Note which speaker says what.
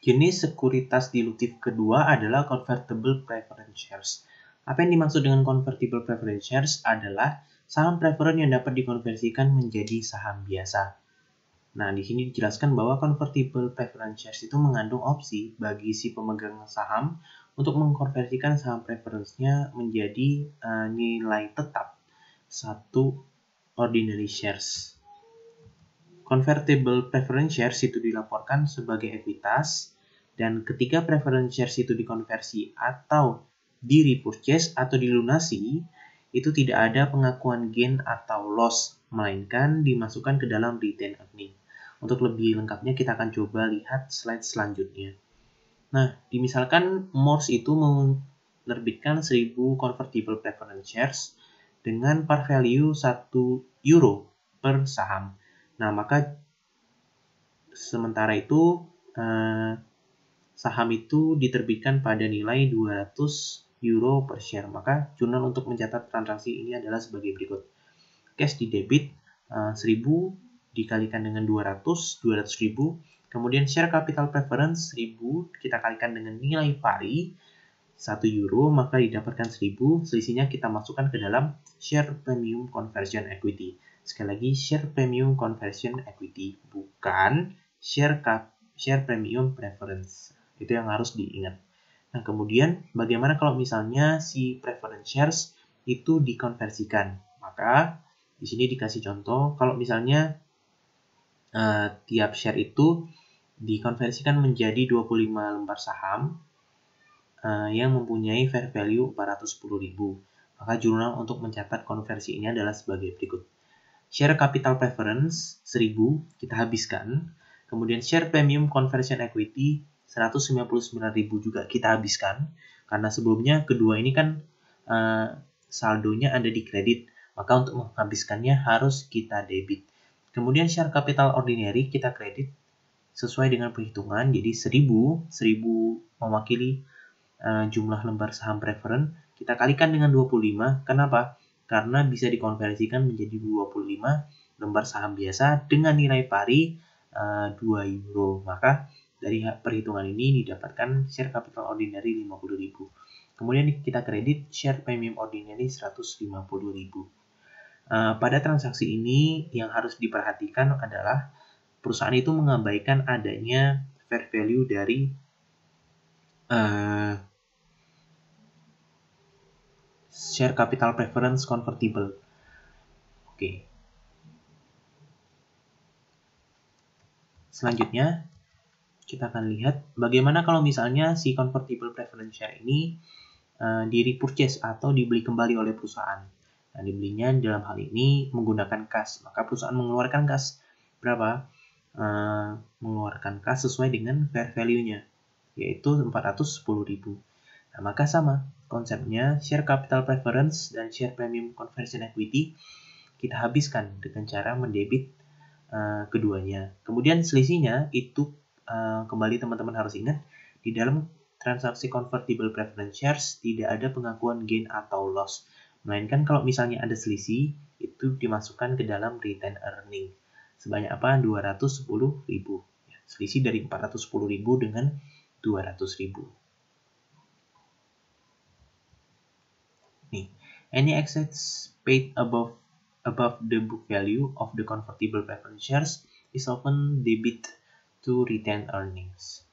Speaker 1: Jenis sekuritas dilutif kedua adalah convertible preference shares. Apa yang dimaksud dengan convertible preference shares adalah saham preferen yang dapat dikonversikan menjadi saham biasa. Nah, di sini dijelaskan bahwa convertible preference shares itu mengandung opsi bagi si pemegang saham untuk mengkonversikan saham preference-nya menjadi nilai tetap satu ordinary shares. Convertible preference shares itu dilaporkan sebagai ekuitas, dan ketika preference shares itu dikonversi atau di-repurchase atau dilunasi, itu tidak ada pengakuan gain atau loss, melainkan dimasukkan ke dalam retained earning. Untuk lebih lengkapnya kita akan coba lihat slide selanjutnya. Nah, misalkan Morse itu menerbitkan 1000 convertible preference shares dengan par value 1 euro per saham. Nah, maka sementara itu saham itu diterbitkan pada nilai 200 euro per share. Maka jurnal untuk mencatat transaksi ini adalah sebagai berikut. Cash di debit 1000 dikalikan dengan 200 ribu. Kemudian share capital preference 1000 kita kalikan dengan nilai pari 1 euro, maka didapatkan 1000. Selisihnya kita masukkan ke dalam share premium conversion equity. Sekali lagi, share premium conversion equity, bukan share premium preference. Itu yang harus diingat. Nah, kemudian bagaimana kalau misalnya si preference shares itu dikonversikan? Maka di sini dikasih contoh, kalau misalnya tiap share itu dikonversikan menjadi 25 lembar saham yang mempunyai fair value 410.000. Maka jurnal untuk mencatat konversi ini adalah sebagai berikut. Share capital preference 1000 kita habiskan. Kemudian share premium conversion equity 199.000 juga kita habiskan. Karena sebelumnya kedua ini kan saldonya ada di kredit. Maka untuk menghabiskannya harus kita debit. Kemudian share capital ordinary kita kredit sesuai dengan perhitungan. Jadi 1000 mewakili jumlah lembar saham preferen. Kita kalikan dengan 25. Kenapa? Karena bisa dikonversikan menjadi 25 lembar saham biasa dengan nilai pari 2 euro. Maka dari perhitungan ini didapatkan share capital ordinary 50.000. Kemudian kita kredit share premium ordinary 150.000. Pada transaksi ini yang harus diperhatikan adalah perusahaan itu mengabaikan adanya fair value dari share capital preference convertible. Oke. Selanjutnya, kita akan lihat bagaimana kalau misalnya si convertible preference share ini di-repurchase atau dibeli kembali oleh perusahaan. Nah, dibelinya dalam hal ini menggunakan kas. Maka perusahaan mengeluarkan kas berapa? Mengeluarkan kas sesuai dengan fair value-nya, yaitu 410.000. Nah, maka sama konsepnya, share capital preference dan share premium conversion equity kita habiskan dengan cara mendebit keduanya. Kemudian selisihnya itu kembali teman-teman harus ingat, di dalam transaksi convertible preference shares tidak ada pengakuan gain atau loss. Melainkan kalau misalnya ada selisih, itu dimasukkan ke dalam retained earning. Sebanyak apa? 210.000. Selisih dari 410.000 dengan 200.000. Nih, any excess paid above the book value of the convertible preference shares is often debit to retained earnings.